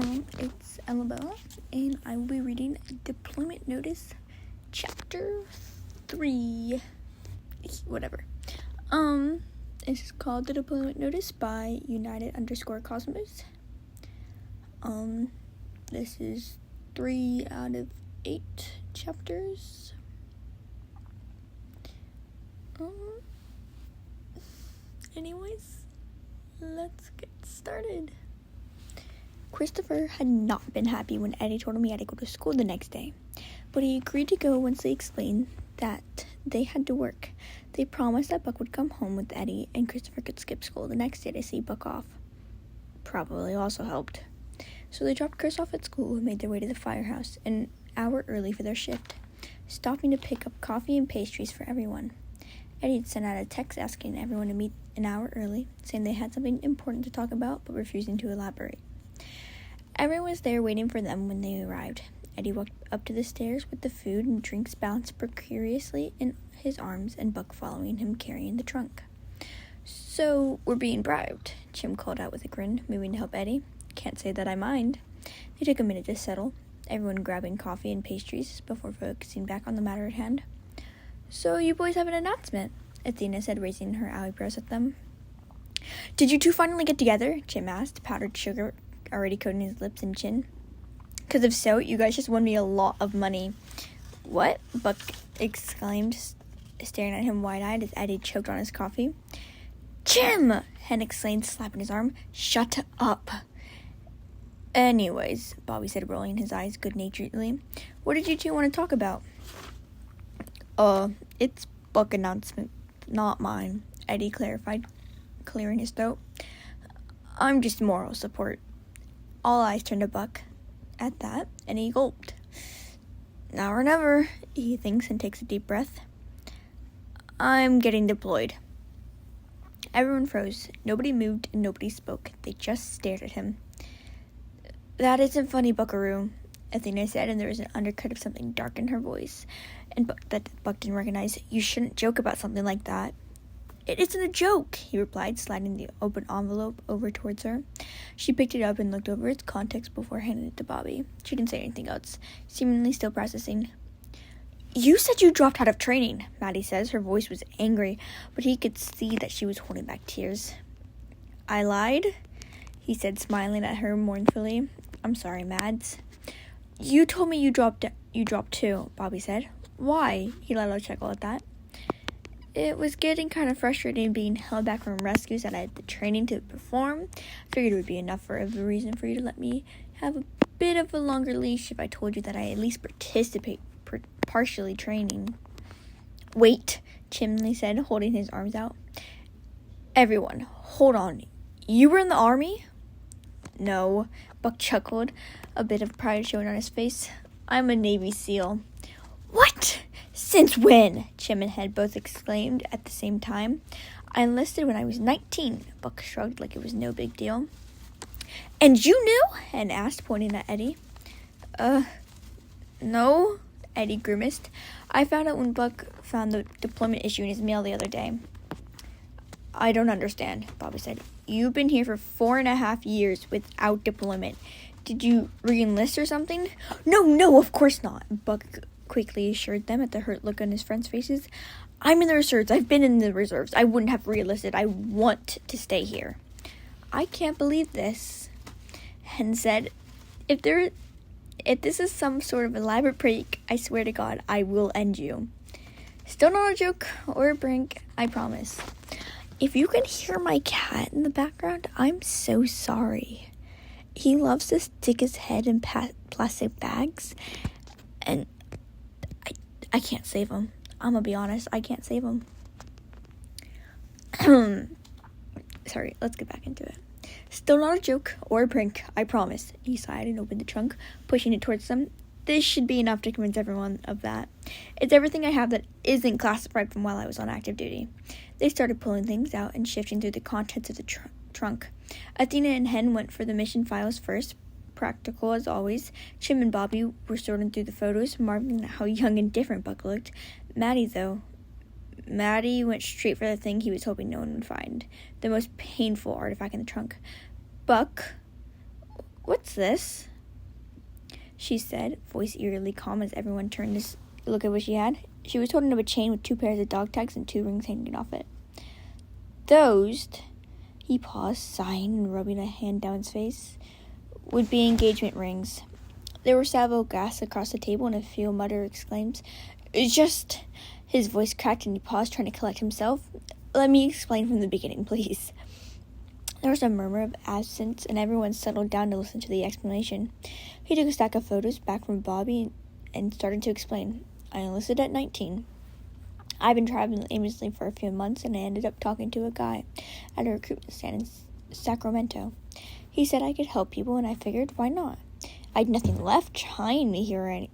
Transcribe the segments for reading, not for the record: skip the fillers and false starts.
It's Elabella, and I will be reading Deployment Notice, Chapter 3. Whatever. It's called The Deployment Notice by United_Cosmos. This is 3 out of 8 chapters. Anyways, let's get started. Christopher had not been happy when Eddie told him he had to go to school the next day, but he agreed to go once they explained that they had to work. They promised that Buck would come home with Eddie and Christopher could skip school the next day to see Buck off. Probably also helped. So they dropped Chris off at school and made their way to the firehouse an hour early for their shift, stopping to pick up coffee and pastries for everyone. Eddie had sent out a text asking everyone to meet an hour early, saying they had something important to talk about but refusing to elaborate. Everyone was there waiting for them when they arrived. Eddie walked up to the stairs with the food and drinks balanced precariously in his arms and Buck following him carrying the trunk. "So, we're being bribed," Jim called out with a grin, moving to help Eddie. "Can't say that I mind." They took a minute to settle, everyone grabbing coffee and pastries before focusing back on the matter at hand. "So, you boys have an announcement," Athena said, raising her eyebrows at them. "Did you two finally get together?" Jim asked, powdered sugar already coating his lips and chin. "'Cause if so, you guys just won me a lot of money." "What?" Buck exclaimed, staring at him wide-eyed as Eddie choked on his coffee. "Jim!" Hen exclaimed, slapping his arm. "Shut up." "Anyways," Bobby said, rolling his eyes good-naturedly, "what did you two want to talk about?" It's Buck announcement, not mine," Eddie clarified, clearing his throat. "I'm just moral support." All eyes turned to Buck at that, and he gulped. "Now or never," he thinks and takes a deep breath. "I'm getting deployed." Everyone froze. Nobody moved and nobody spoke. They just stared at him. "That isn't funny, Buckaroo," Athena said, and there was an undercut of something dark in her voice, and that Buck didn't recognize. "You shouldn't joke about something like that." "It isn't a joke," he replied, sliding the open envelope over towards her. She picked it up and looked over its contents before handing it to Bobby. She didn't say anything else, seemingly still processing. "You said you dropped out of training," Maddie says. Her voice was angry, but he could see that she was holding back tears. "I lied?" he said, smiling at her mournfully. "I'm sorry, Mads." "You told me you dropped too," Bobby said. "Why?" He let out a chuckle at that. "It was getting kind of frustrating being held back from rescues that I had the training to perform. Figured it would be enough of a reason for you to let me have a bit of a longer leash if I told you that I at least partially training." "Wait," Chimney said, holding his arms out. "Everyone, hold on. You were in the army?" "No," Buck chuckled, a bit of pride showing on his face. "I'm a Navy SEAL." "What? Since when?" Chim and Head both exclaimed at the same time. "I enlisted when I was 19, Buck shrugged like it was no big deal. "And you knew?" Hen asked, pointing at Eddie. No," Eddie grimaced. "I found out when Buck found the deployment issue in his mail the other day." "I don't understand," Bobby said. "You've been here for 4.5 years without deployment. Did you re-enlist or something?" No, of course not," Buck quickly assured them at the hurt look on his friends' faces. "I'm in the reserves. I've been in the reserves. I wouldn't have re-enlisted. I want to stay here." "I can't believe this," Hen said. If this is some sort of elaborate prank, I swear to God, I will end you." "Still not a joke or a prank, I promise. If you can hear my cat in the background, I'm so sorry. He loves to stick his head in plastic bags, and I can't save him. I'm gonna be honest, I can't save him." Sorry, let's get back into it. "Still not a joke or a prank, I promise." He sighed and opened the trunk, pushing it towards them. "This should be enough to convince everyone of that. It's everything I have that isn't classified from while I was on active duty." They started pulling things out and shifting through the contents of the trunk. Athena and Hen went for the mission files first, practical as always. Chim and Bobby were sorting through the photos, marveling at how young and different Buck looked. Maddie went straight for the thing he was hoping no one would find, the most painful artifact in the trunk. "Buck, "What's this?" she said, voice eerily calm as everyone turned to look at what she had. She was holding up a chain with 2 pairs of dog tags and 2 rings hanging off it. "Those," he paused, sighing and rubbing a hand down his face, "would be engagement rings." There were several gasps across the table, and a few muttered exclaims. "It's just..." His voice cracked and he paused, trying to collect himself. "Let me explain from the beginning, please." There was a murmur of absence, and everyone settled down to listen to the explanation. He took a stack of photos back from Bobby and started to explain. "I enlisted at 19. I've been traveling aimlessly for a few months, and I ended up talking to a guy at a recruitment stand in Sacramento. He said I could help people, and I figured, why not? I'd nothing left trying me here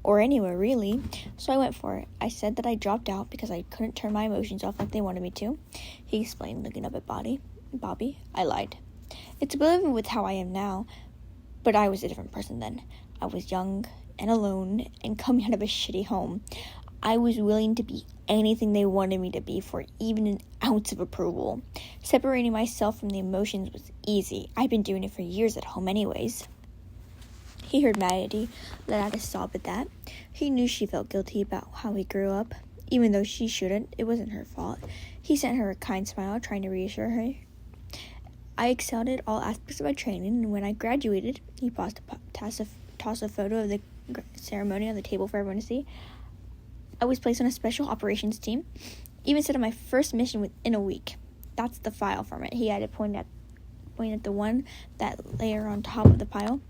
or anywhere, really, so I went for it. I said that I dropped out because I couldn't turn my emotions off like they wanted me to," he explained, looking up at Bobby. "I lied. It's a bit with how I am now, but I was a different person then. I was young and alone and coming out of a shitty home. I was willing to be anything they wanted me to be for even an ounce of approval. Separating myself from the emotions was easy. I'd been doing it for years at home anyways." He heard Maddie let out a sob at that. He knew she felt guilty about how he grew up. Even though she shouldn't, it wasn't her fault. He sent her a kind smile, trying to reassure her. "I excelled at all aspects of my training, and when I graduated," he paused to toss a photo of the ceremony on the table for everyone to see, "I was placed on a special operations team. Even set on my first mission within a week." That's the file from it. He had to point at the one that layer on top of the pile.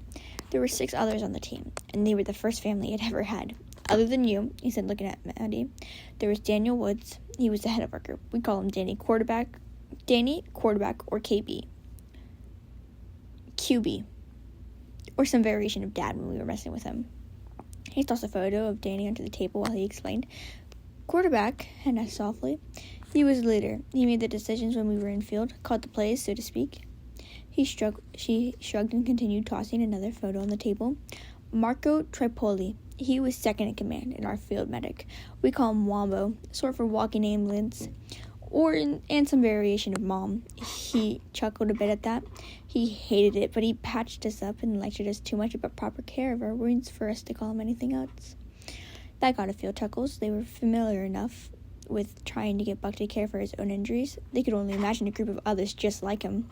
"There were 6 others on the team, and they were the first family it ever had. Other than you," he said, looking at Maddie, "there was Daniel Woods. He was the head of our group. We call him Danny Quarterback, or QB, or some variation of Dad when we were messing with him." He tossed a photo of Danny onto the table while he explained. "Quarterback," Hannah softly. "He was a leader. He made the decisions when we were in field, called the plays, so to speak." She shrugged and continued tossing another photo on the table. "Marco Tripoli. He was second in command and our field medic. We call him Wombo, short for walking ambulance, and some variation of Mom." He chuckled a bit at that. He hated it, but he patched us up and lectured us too much about proper care of our wounds for us to call him anything else. That got a few chuckles. They were familiar enough with trying to get Buck to care for his own injuries. They could only imagine a group of others just like him.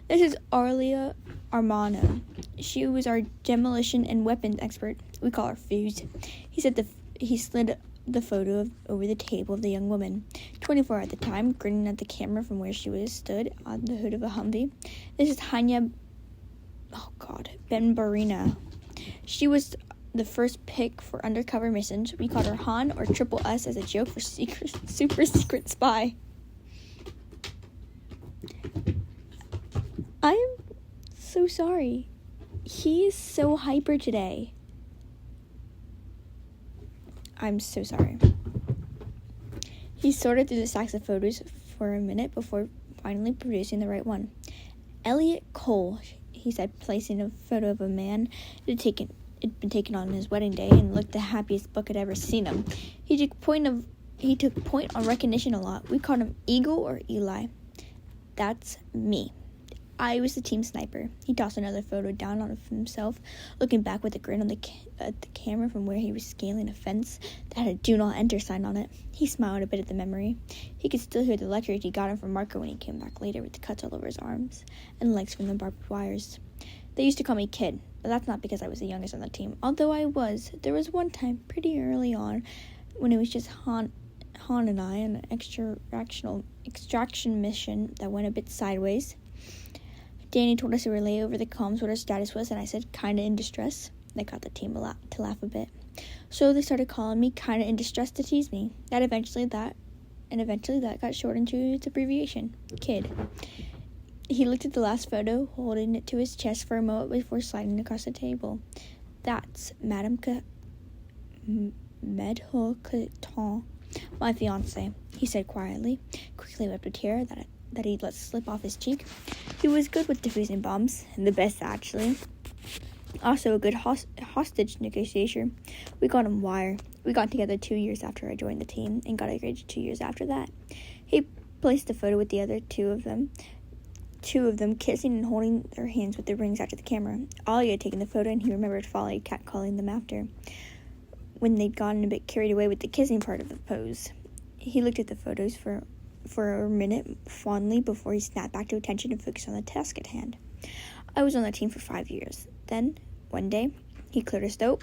"This is Arlia Armano. She was our demolition and weapons expert. We call her Fuse." He said he slid the photo over the table of the young woman, 24 at the time, grinning at the camera from where she was stood on the hood of a Humvee. "This is Hanya Ben-Barina. She was the first pick for undercover missions. We called her Han, or Triple S, as a joke for super secret spy." "I am so sorry. He is so hyper today." "I'm so sorry." He sorted through the stacks of photos for a minute before finally producing the right one. "Elliot Cole," he said, placing a photo of a man it had been taken on his wedding day and looked the happiest Buck had ever seen him. He took point on recognition a lot. We called him Eagle or Eli. "That's me. I was the team sniper." He tossed another photo down on himself, looking back with a grin at the camera from where he was scaling a fence that had a "Do Not Enter" sign on it. He smiled a bit at the memory. He could still hear the lecture he got him from Marco when he came back later with the cuts all over his arms and legs from the barbed wires. "They used to call me Kid, but that's not because I was the youngest on the team, although I was. There was one time, pretty early on, when it was just Han and I on an extraction mission that went a bit sideways. Danny told us to relay over the comms what our status was, and I said, kinda in distress. That got the team to laugh a bit. So they started calling me kinda in distress to tease me. Eventually that got shortened to its abbreviation, Kid." He looked at the last photo, holding it to his chest for a moment before sliding across the table. "That's Madame Medhocaton, my fiancé," he said quietly, quickly wiped a tear that he'd let slip off his cheek. He was good with defusing bombs, the best actually. Also a good hostage negotiator. We called him Wire. We got together 2 years after I joined the team and got engaged 2 years after that. He placed the photo with the other 2 of them two of them kissing and holding their hands with their rings after the camera. Ollie had taken the photo, and he remembered Folly catcalling them after, when they'd gotten a bit carried away with the kissing part of the pose. He looked at the photos for a minute fondly before he snapped back to attention and focused on the task at hand. I was on the team for 5 years. Then, one day, he cleared his throat.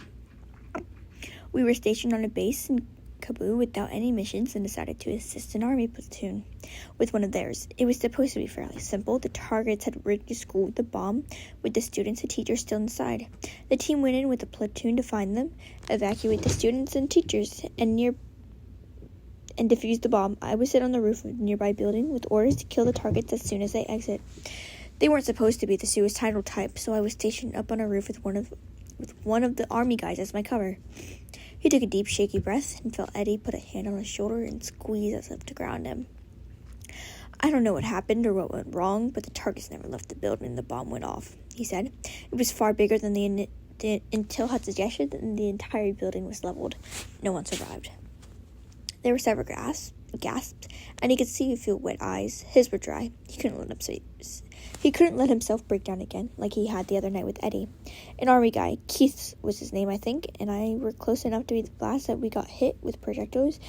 We were stationed on a base in Kabul without any missions and decided to assist an army platoon with one of theirs. It was supposed to be fairly simple. The targets had rigged the school with the bomb, with the students and teachers still inside. The team went in with a platoon to find them, evacuate the students and teachers, and defuse the bomb. I was sit on the roof of a nearby building with orders to kill the targets as soon as they exit. They weren't supposed to be the suicidal type, so I was stationed up on a roof with one of the army guys as my cover. He took a deep, shaky breath and felt Eddie put a hand on his shoulder and squeeze as if to ground him. I don't know what happened or what went wrong, but the targets never left the building and the bomb went off, he said. It was far bigger than the intel had suggested, and the entire building was leveled. No one survived. There were several gasps, and he could see and feel wet eyes. His were dry. He couldn't let himself break down again, like he had the other night with Eddie. An army guy, Keith was his name, I think, and I were close enough to be the blast that we got hit with projectiles,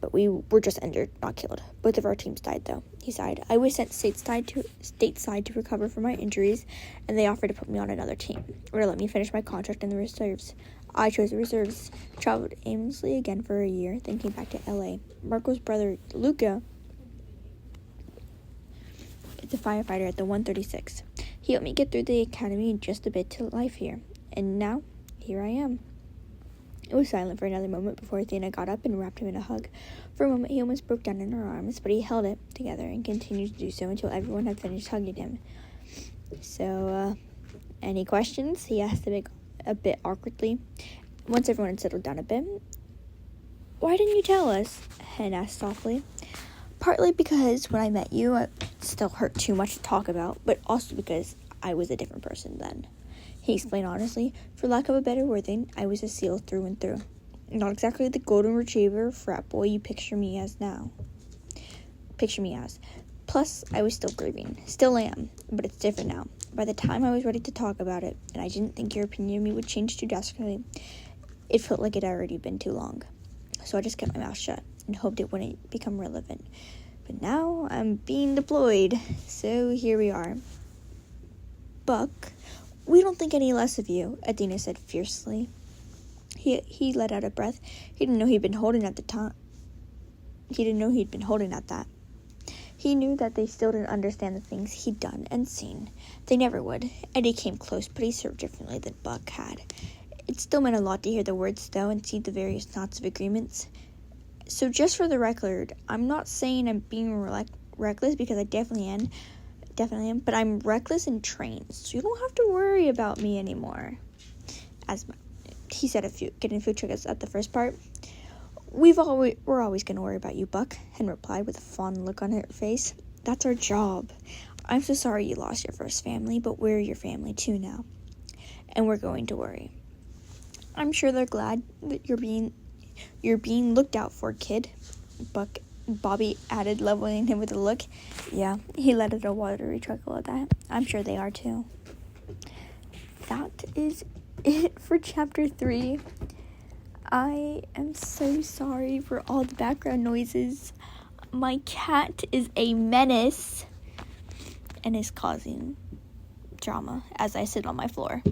but we were just injured, not killed. Both of our teams died, though, he sighed. I was sent stateside to recover from my injuries, and they offered to put me on another team, or to let me finish my contract in the reserves. I chose the reserves, traveled aimlessly again for a year, then came back to L.A. Marco's brother, Luca, is a firefighter at the 136. He helped me get through the academy and just a bit to life here. And now, here I am. It was silent for another moment before Athena got up and wrapped him in a hug. For a moment, he almost broke down in her arms, but he held it together and continued to do so until everyone had finished hugging him. So, any questions? He asked a bit awkwardly. Once everyone had settled down a bit. Why didn't you tell us? Hen asked softly. Partly because when I met you, it still hurt too much to talk about, but also because I was a different person then. He explained honestly. For lack of a better word, I was a SEAL through and through. Not exactly the golden retriever frat boy you picture me as. Plus, I was still grieving. Still am, but it's different now. By the time I was ready to talk about it, and I didn't think your opinion of me would change too drastically, it felt like it had already been too long. So I just kept my mouth shut and hoped it wouldn't become relevant. But now I'm being deployed, so here we are. Buck, we don't think any less of you, Athena said fiercely. He let out a breath. He didn't know he'd been holding at that. He knew that they still didn't understand the things he'd done and seen. They never would. Eddie came close, but he served differently than Buck had. It still meant a lot to hear the words, though, and see the various knots of agreements. So just for the record, I'm not saying I'm being reckless, because I definitely am, but I'm reckless and trained, so you don't have to worry about me anymore. As he said, getting a few triggers at the first part. We're always going to worry about you, Buck, Hen replied with a fond look on her face. That's our job. I'm so sorry you lost your first family, but we're your family too now, and we're going to worry. I'm sure they're glad that you're being looked out for, kid, Bobby added, leveling him with a look. Yeah, he let out a watery chuckle at that. I'm sure they are too. That is it for chapter 3. I am so sorry for all the background noises. My cat is a menace and is causing drama as I sit on my floor.